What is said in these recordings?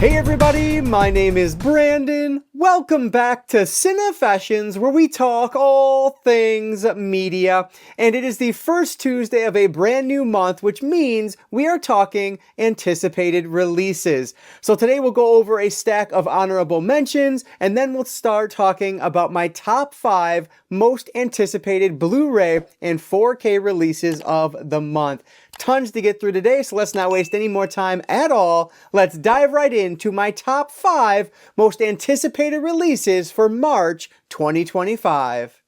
Hey everybody, my name is Brandon. Welcome back to Cinefessions, where we talk all things media. And it is the first Tuesday of a brand new month, which means we are talking anticipated releases. So today we'll go over a stack of honorable mentions, and then we'll start talking about my top 5 most anticipated Blu-ray and 4K releases of the month. Tons to get through today, so let's not waste any more time at all. Let's dive right into my top 5 most anticipated releases for March 2025.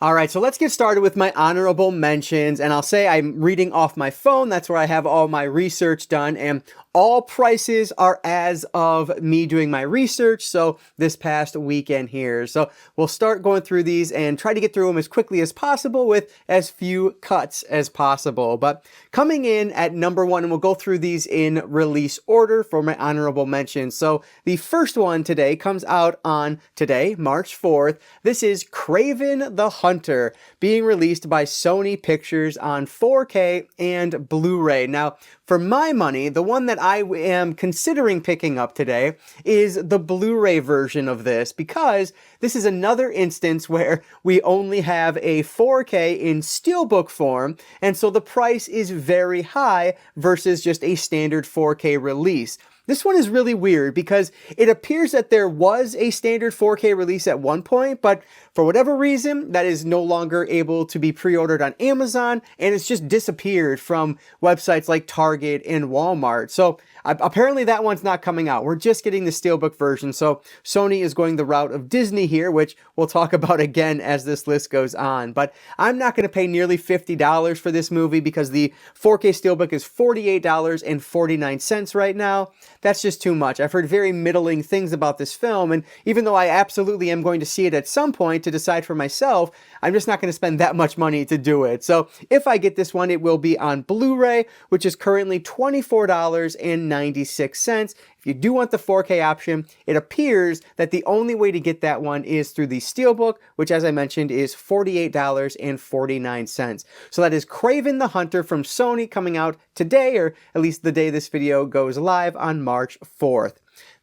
Alright, so let's get started with my honorable mentions, and I'll say I'm reading off my phone. That's where I have all my research done, and all prices are as of me doing my research, so this past weekend here. So we'll start going through these and try to get through them as quickly as possible with as few cuts as possible. But coming in at number 1, and we'll go through these in release order for my honorable mentions. So the first one today comes out on today, March 4th. This is Kraven the Hunter, being released by Sony Pictures on 4K and Blu-ray. Now, for my money, the one that I am considering picking up today is the Blu-ray version of this, because this is another instance where we only have a 4K in steelbook form, and so the price is very high versus just a standard 4K release. This one is really weird because it appears that there was a standard 4K release at one point, but for whatever reason, that is no longer able to be pre-ordered on Amazon, and it's just disappeared from websites like Target and Walmart. So apparently that one's not coming out. We're just getting the steelbook version, so Sony is going the route of Disney here, which we'll talk about again as this list goes on. But I'm not going to pay nearly $50 for this movie because the 4K steelbook is $48.49 right now. That's just too much. I've heard very middling things about this film, and even though I absolutely am going to see it at some point to decide for myself, I'm just not going to spend that much money to do it. So if I get this one, it will be on Blu-ray, which is currently $24.96. If you do want the 4K option, it appears that the only way to get that one is through the steelbook, which, as I mentioned, is $48.49. So that is Kraven the Hunter from Sony, coming out today, or at least the day this video goes live, on March 4th.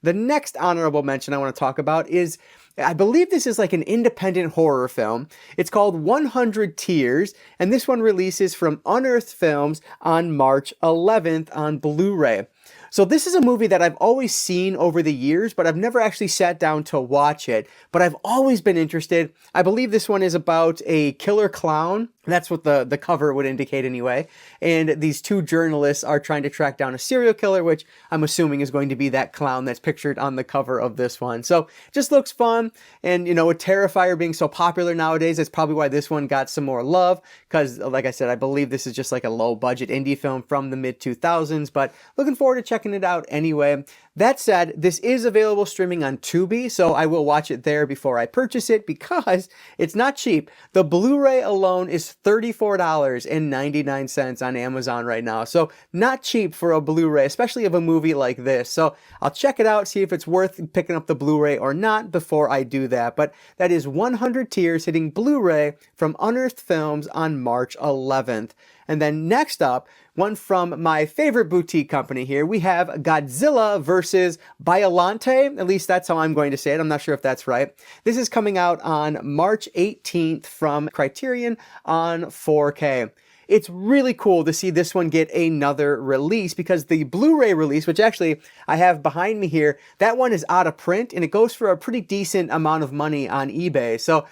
The next honorable mention I want to talk about is, I believe this is like an independent horror film. It's called 100 Tears, and this one releases from Unearthed Films on March 11th on Blu-ray. So this is a movie that I've always seen over the years, but I've never actually sat down to watch it. But I've always been interested. I believe this one is about a killer clown. That's what the cover would indicate anyway. And these two journalists are trying to track down a serial killer, which I'm assuming is going to be that clown that's pictured on the cover of this one. So just looks fun. And, you know, with Terrifier being so popular nowadays, that's probably why this one got some more love. Because, like I said, I believe this is just like a low-budget indie film from the mid-2000s. But looking forward to checking it out anyway. That said, this is available streaming on Tubi, so I will watch it there before I purchase it because it's not cheap. The Blu-ray alone is $34.99 on Amazon right now, so not cheap for a Blu-ray, especially of a movie like this. So I'll check it out, see if it's worth picking up the Blu-ray or not before I do that. But that is 100 Tears hitting Blu-ray from Unearthed Films on March 11th. And then next up, one from my favorite boutique company here, we have Godzilla vs. Biollante. At least that's how I'm going to say it. I'm not sure if that's right. This is coming out on March 18th from Criterion on 4K. It's really cool to see this one get another release because the Blu-ray release, which actually I have behind me here, that one is out of print and it goes for a pretty decent amount of money on eBay. So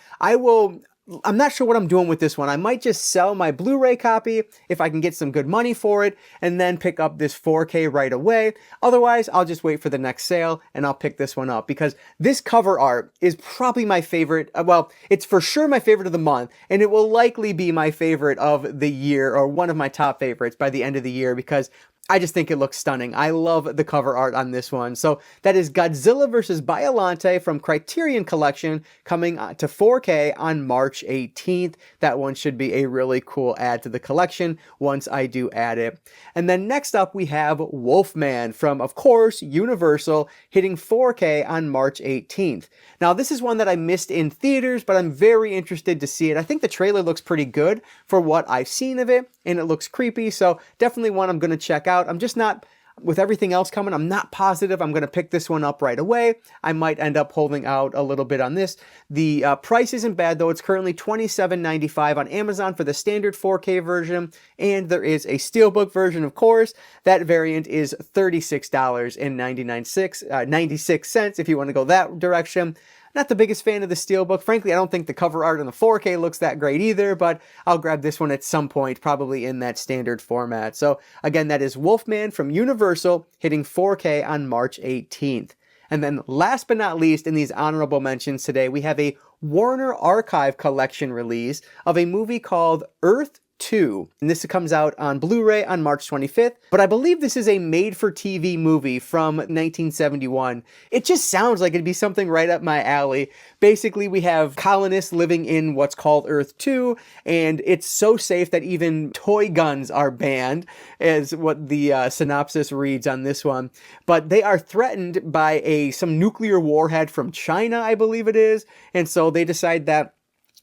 I'm not sure what I'm doing with this one. I might just sell my Blu-ray copy if I can get some good money for it and then pick up this 4K right away. Otherwise, I'll just wait for the next sale and I'll pick this one up because this cover art is probably my favorite. Well, it's for sure my favorite of the month, and it will likely be my favorite of the year, or one of my top favorites by the end of the year, because I just think it looks stunning. I love the cover art on this one. So that is Godzilla vs. Biollante from Criterion Collection, coming to 4K on March 18th. That one should be a really cool add to the collection once I do add it. And then next up we have Wolfman from, of course, Universal, hitting 4K on March 18th. Now this is one that I missed in theaters, but I'm very interested to see it. I think the trailer looks pretty good for what I've seen of it, and it looks creepy, so definitely one I'm going to check out. I'm just not With everything else coming, I'm not positive I'm going to pick this one up right away. I might end up holding out a little bit on this. The price isn't bad though. It's currently $27.95 on Amazon for the standard 4K version, and there is a Steelbook version, of course. That variant is $36.96 if you want to go that direction. Not the biggest fan of the Steelbook. Frankly, I don't think the cover art on the 4K looks that great either, but I'll grab this one at some point, probably in that standard format. So again, that is Wolfman from Universal, hitting 4K on March 18th. And then last but not least, in these honorable mentions today, we have a Warner Archive Collection release of a movie called Earth 2, and this comes out on Blu-ray on March 25th, but I believe this is a made-for-TV movie from 1971. It just sounds like it'd be something right up my alley. Basically, we have colonists living in what's called Earth 2, and it's so safe that even toy guns are banned, is what the synopsis reads on this one. But they are threatened by some nuclear warhead from China, I believe it is, and so they decide that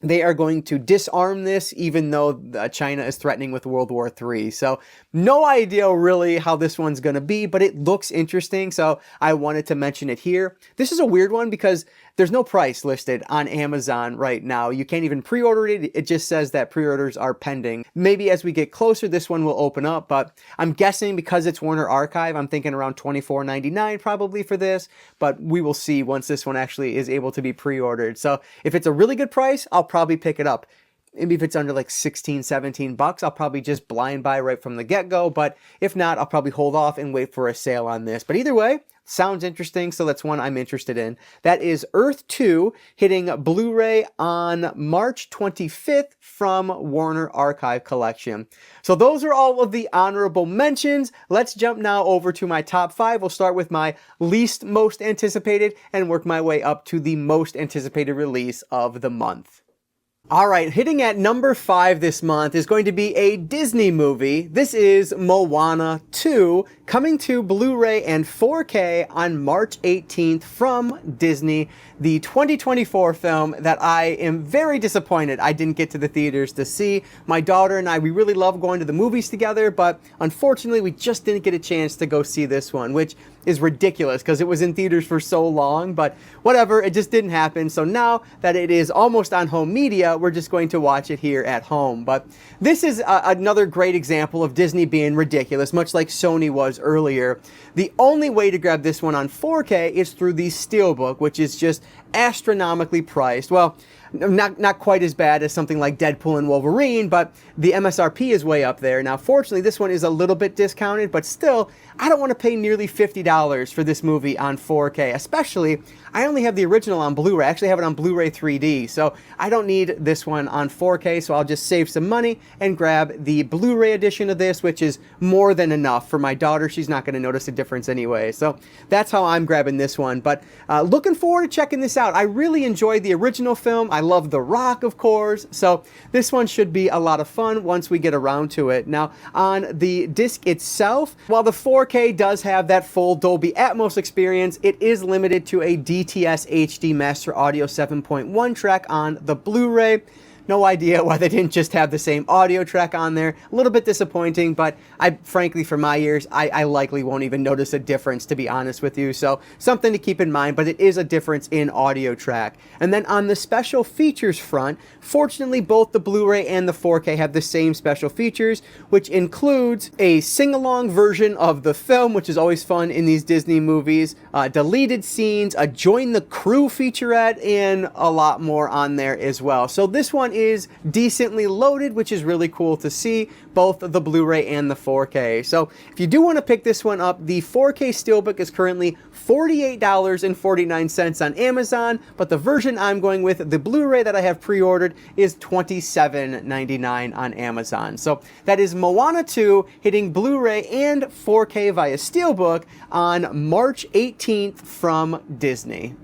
they are going to disarm this, even though China is threatening with World War III. So no idea really how this one's going to be, but it looks interesting, so I wanted to mention it here. This is a weird one because there's no price listed on Amazon right now. You can't even pre-order it. It just says that pre-orders are pending. Maybe as we get closer, this one will open up, but I'm guessing because it's Warner Archive, I'm thinking around $24.99 probably for this, but we will see once this one actually is able to be pre-ordered. So if it's a really good price, I'll probably pick it up. Maybe if it's under like 16, 17 bucks, I'll probably just blind buy right from the get-go, but if not, I'll probably hold off and wait for a sale on this. But either way, sounds interesting, so that's one I'm interested in. That is Earth 2, hitting Blu-ray on March 25th from Warner Archive Collection. So those are all of the honorable mentions. Let's jump now over to my top 5. We'll start with my least most anticipated and work my way up to the most anticipated release of the month. All right, hitting at number 5 this month is going to be a Disney movie. This is Moana 2, coming to Blu-ray and 4K on March 18th from Disney, the 2024 film that I am very disappointed I didn't get to the theaters to see. My daughter and I, we really love going to the movies together, but unfortunately we just didn't get a chance to go see this one, which is ridiculous because it was in theaters for so long, but whatever, it just didn't happen. So now that it is almost on home media, we're just going to watch it here at home. But this is another great example of Disney being ridiculous, much like Sony was earlier. The only way to grab this one on 4K is through the Steelbook, which is just astronomically priced. Well, not quite as bad as something like Deadpool and Wolverine, but the MSRP is way up there. Now, fortunately, this one is a little bit discounted, but still, I don't want to pay nearly $50 for this movie on 4K, especially, I only have the original on Blu-ray. I actually have it on Blu-ray 3D, so I don't need this one on 4K, so I'll just save some money and grab the Blu-ray edition of this, which is more than enough for my daughter. She's not going to notice a difference anyway, so that's how I'm grabbing this one. But looking forward to checking this out. I really enjoyed the original film. I love The Rock, of course, so this one should be a lot of fun once we get around to it. Now, on the disc itself, while the 4K does have that full Dolby Atmos experience, it is limited to a DTS HD Master Audio 7.1 track on the Blu-ray. No idea why they didn't just have the same audio track on there. A little bit disappointing, but frankly, for my ears, I likely won't even notice a difference, to be honest with you. So something to keep in mind, but it is a difference in audio track. And then on the special features front, fortunately, both the Blu-ray and the 4K have the same special features, which includes a sing-along version of the film, which is always fun in these Disney movies, deleted scenes, a Join the Crew featurette, and a lot more on there as well. So this one is decently loaded, which is really cool to see, both the Blu-ray and the 4K. So if you do want to pick this one up, the 4K Steelbook is currently $48.49 on Amazon, but the version I'm going with, the Blu-ray that I have pre-ordered, is $27.99 on Amazon. So that is Moana 2 hitting Blu-ray and 4K via Steelbook on March 18th from Disney.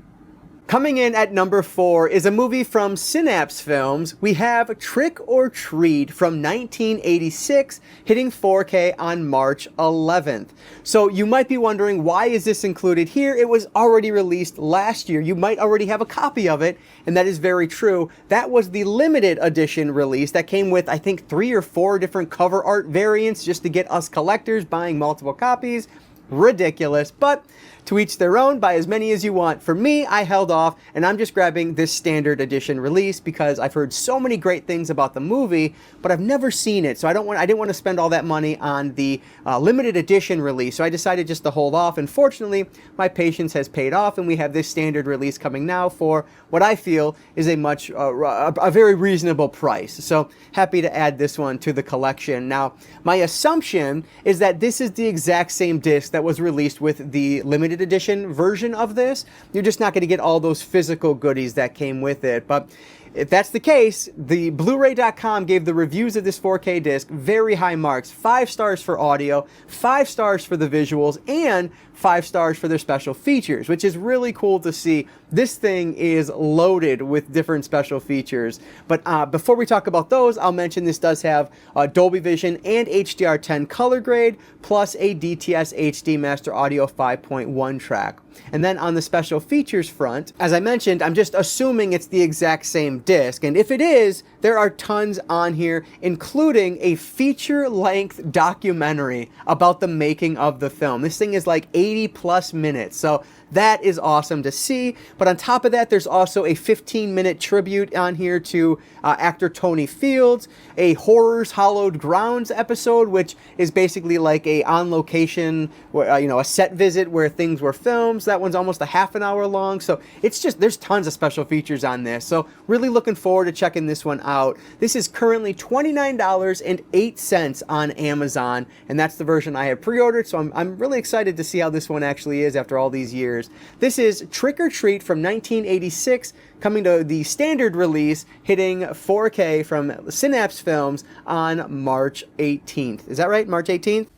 Coming in at number 4 is a movie from Synapse Films. We have Trick or Treat from 1986 hitting 4K on March 11th. So you might be wondering, why is this included here? It was already released last year. You might already have a copy of it, and that is very true. That was the limited edition release that came with, I think, 3 or 4 different cover art variants just to get us collectors buying multiple copies. ridiculous, but to each their own, buy as many as you want. For me, I held off, and I'm just grabbing this standard edition release because I've heard so many great things about the movie, but I've never seen it, so I didn't want to spend all that money on the limited edition release, so I decided just to hold off, and fortunately, my patience has paid off, and we have this standard release coming now for what I feel is a very reasonable price. So happy to add this one to the collection. Now, my assumption is that this is the exact same disc that was released with the limited edition version of this. You're just not going to get all those physical goodies that came with it. But if that's the case, the Blu-ray.com gave the reviews of this 4K disc very high marks. 5 stars for audio, 5 stars for the visuals, and 5 stars for their special features, which is really cool to see. This thing is loaded with different special features. But before we talk about those, I'll mention this does have Dolby Vision and HDR10 color grade, plus a DTS HD Master Audio 5.1 track. And then on the special features front, as I mentioned, I'm just assuming it's the exact same disc. And if it is, there are tons on here, including a feature-length documentary about the making of the film. This thing is like 80 plus minutes. So that is awesome to see. But on top of that, there's also a 15-minute tribute on here to actor Tony Fields, a Horrors Hallowed Grounds episode, which is basically like a on-location, a set visit where things were filmed. So that one's almost a half an hour long. So it's just, there's tons of special features on this. So really looking forward to checking this one out. This is currently $29.08 on Amazon, and that's the version I have pre-ordered. So I'm really excited to see how this one actually is after all these years. This is Trick or Treat from 1986, coming to the standard release, hitting 4K from Synapse Films on March 18th. Is that right? March 18th?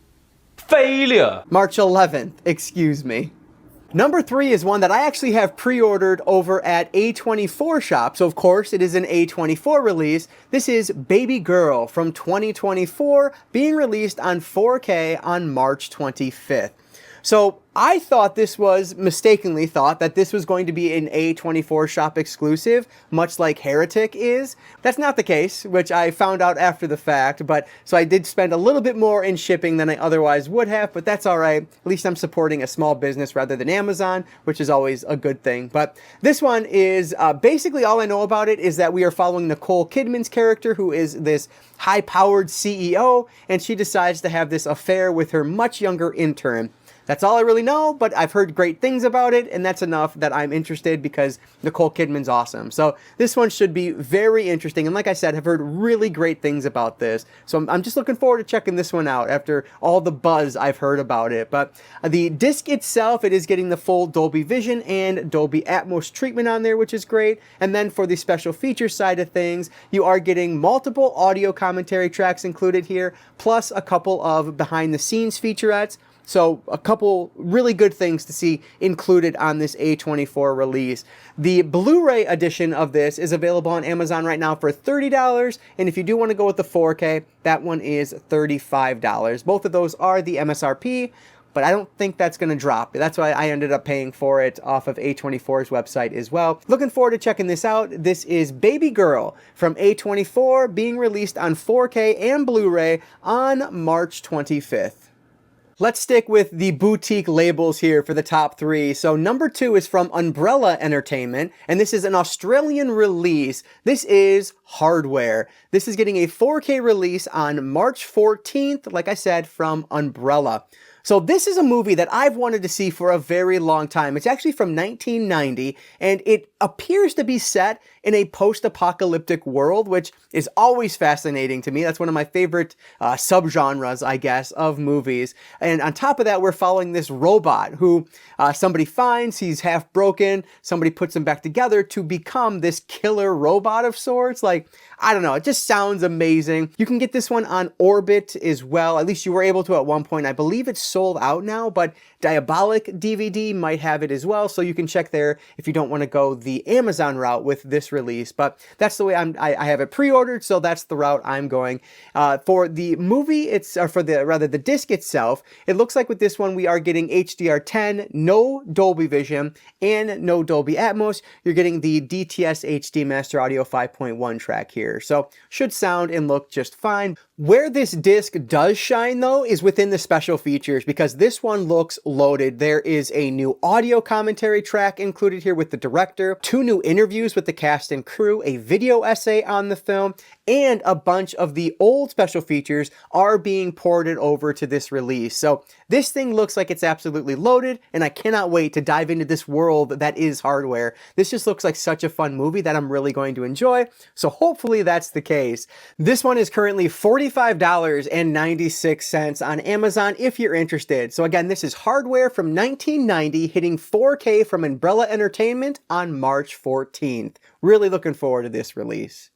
Failure! March 11th, excuse me. Number 3 is one that I actually have pre-ordered over at A24 Shop, so of course it is an A24 release. This is Baby Girl from 2024, being released on 4K on March 25th. So I mistakenly thought that this was going to be an A24 Shop exclusive, much like Heretic is. That's not the case, which I found out after the fact, so I did spend a little bit more in shipping than I otherwise would have, but that's all right. At least I'm supporting a small business rather than Amazon, which is always a good thing. But this one is, basically all I know about it is that we are following Nicole Kidman's character, who is this high-powered CEO, and she decides to have this affair with her much younger intern. That's all I really know, but I've heard great things about it, and that's enough that I'm interested because Nicole Kidman's awesome. So this one should be very interesting, and like I said, I've heard really great things about this. So I'm just looking forward to checking this one out after all the buzz I've heard about it. But the disc itself, it is getting the full Dolby Vision and Dolby Atmos treatment on there, which is great. And then for the special features side of things, you are getting multiple audio commentary tracks included here, plus a couple of behind-the-scenes featurettes. So a couple really good things to see included on this A24 release. The Blu-ray edition of this is available on Amazon right now for $30, and if you do want to go with the 4K, that one is $35. Both of those are the MSRP, but I don't think that's going to drop. That's why I ended up paying for it off of A24's website as well. Looking forward to checking this out. This is Baby Girl from A24, being released on 4K and Blu-ray on March 25th. Let's stick with the boutique labels here for the top 3. So number 2 is from Umbrella Entertainment, and this is an Australian release. This is Hardware. This is getting a 4K release on March 14th, like I said, from Umbrella. So this is a movie that I've wanted to see for a very long time. It's actually from 1990, and it appears to be set in a post-apocalyptic world, which is always fascinating to me. That's one of my favorite subgenres, I guess, of movies. And on top of that, we're following this robot who somebody finds. He's half broken. Somebody puts him back together to become this killer robot of sorts. Like, I don't know. It just sounds amazing. You can get this one on Orbit as well. At least you were able to at one point. I believe it's sold out now, but Diabolic DVD might have it as well. So you can check there if you don't want to go the the Amazon route with this release, but that's the way I have it pre-ordered, so that's the route I'm going. For the movie, the disc itself, it looks like with this one we are getting HDR10, no Dolby Vision, and no Dolby Atmos. You're getting the DTS HD Master Audio 5.1 track here, so should sound and look just fine. Where this disc does shine though is within the special features, because this one looks loaded. There is a new audio commentary track included here with the director, 2 new interviews with the cast and crew, a video essay on the film, and a bunch of the old special features are being ported over to this release. So this thing looks like it's absolutely loaded, and I cannot wait to dive into this world that is hardware. This just looks like such a fun movie that I'm really going to enjoy, so hopefully that's the case. This one is currently $45.96 on Amazon if you're interested. So again, this is hardware from 1990 hitting 4K from Umbrella Entertainment on March 14th. Really looking forward to this release.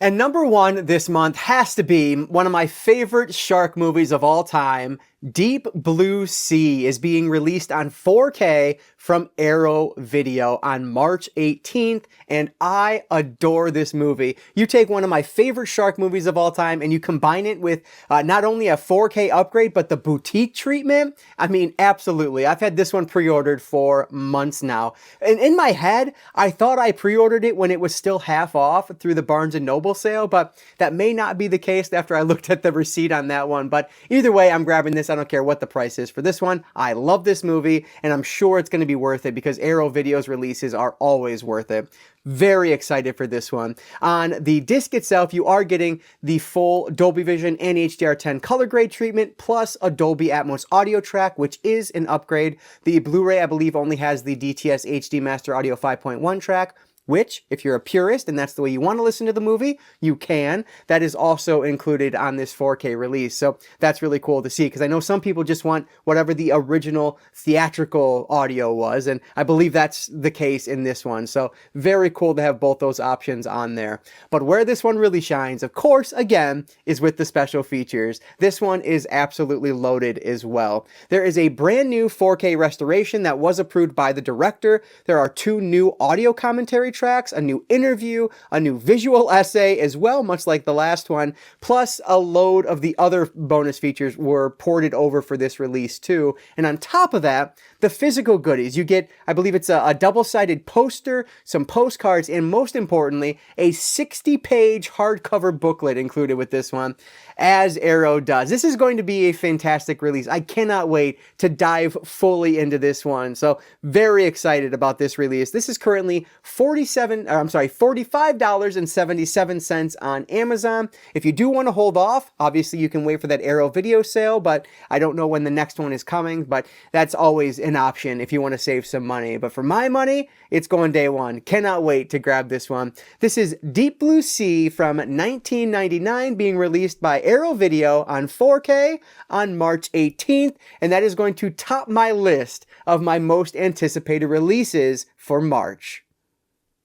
And number 1 this month has to be one of my favorite shark movies of all time. Deep Blue Sea is being released on 4K from Arrow Video on March 18th, and I adore this movie. You take one of my favorite shark movies of all time and you combine it with not only a 4K upgrade, but the boutique treatment. I mean, absolutely. I've had this one pre-ordered for months now. And in my head, I thought I pre-ordered it when it was still half off through the Barnes & Noble sale, but that may not be the case after I looked at the receipt on that one. But either way, I'm grabbing this. I don't care what the price is for this one. I love this movie, and I'm sure it's going to be worth it because Arrow Video's releases are always worth it. Very excited for this one. On the disc itself, you are getting the full Dolby Vision and HDR10 color grade treatment, plus a Dolby Atmos audio track, which is an upgrade. The Blu-ray, I believe, only has the DTS HD Master Audio 5.1 track, which, if you're a purist and that's the way you want to listen to the movie, you can. That is also included on this 4K release. So that's really cool to see, because I know some people just want whatever the original theatrical audio was, and I believe that's the case in this one. So very cool to have both those options on there. But where this one really shines, of course, again, is with the special features. This one is absolutely loaded as well. There is a brand new 4K restoration that was approved by the director. There are 2 new audio commentary tracks, a new interview, a new visual essay as well, much like the last one, plus a load of the other bonus features were ported over for this release too. And on top of that, the physical goodies. You get, I believe it's a double-sided poster, some postcards, and most importantly, a 60-page hardcover booklet included with this one, as Arrow does. This is going to be a fantastic release. I cannot wait to dive fully into this one. So very excited about this release. This is currently $45.77 on Amazon. If you do want to hold off, obviously you can wait for that Arrow Video sale, but I don't know when the next one is coming, but that's always an option if you want to save some money. But for my money, it's going day one. Cannot wait to grab this one. This is Deep Blue Sea from 1999, being released by Arrow Video on 4K on March 18th, and that is going to top my list of my most anticipated releases for March.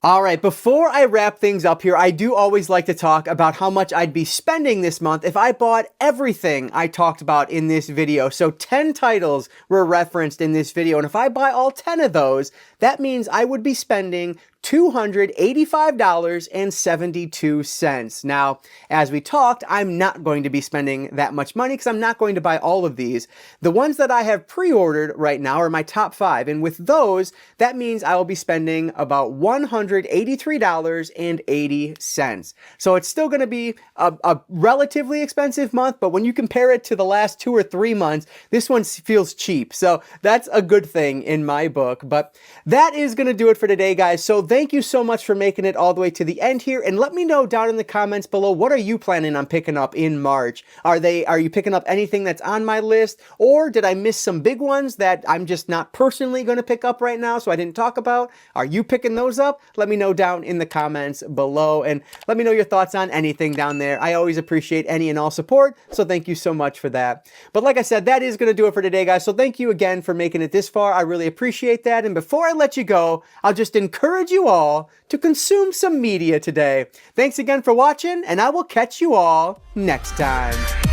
All right, before I wrap things up here, I do always like to talk about how much I'd be spending this month if I bought everything I talked about in this video. So 10 titles were referenced in this video, and if I buy all 10 of those, that means I would be spending $285.72. Now, as we talked, I'm not going to be spending that much money because I'm not going to buy all of these. The ones that I have pre-ordered right now are my top 5, and with those, that means I will be spending about $183.80. So it's still going to be a relatively expensive month, but when you compare it to the last 2 or 3 months, this one feels cheap. So that's a good thing in my book. But that is going to do it for today, guys. So thank you so much for making it all the way to the end here, and let me know down in the comments below, what are you planning on picking up in March? Are you picking up anything that's on my list, or did I miss some big ones that I'm just not personally going to pick up right now, so I didn't talk about? Are you picking those up? Let me know down in the comments below, and let me know your thoughts on anything down there. I always appreciate any and all support, so thank you so much for that. But like I said, that is going to do it for today, guys, so thank you again for making it this far. I really appreciate that, and before I let you go, I'll just encourage you all to consume some media today. Thanks again for watching, and I will catch you all next time.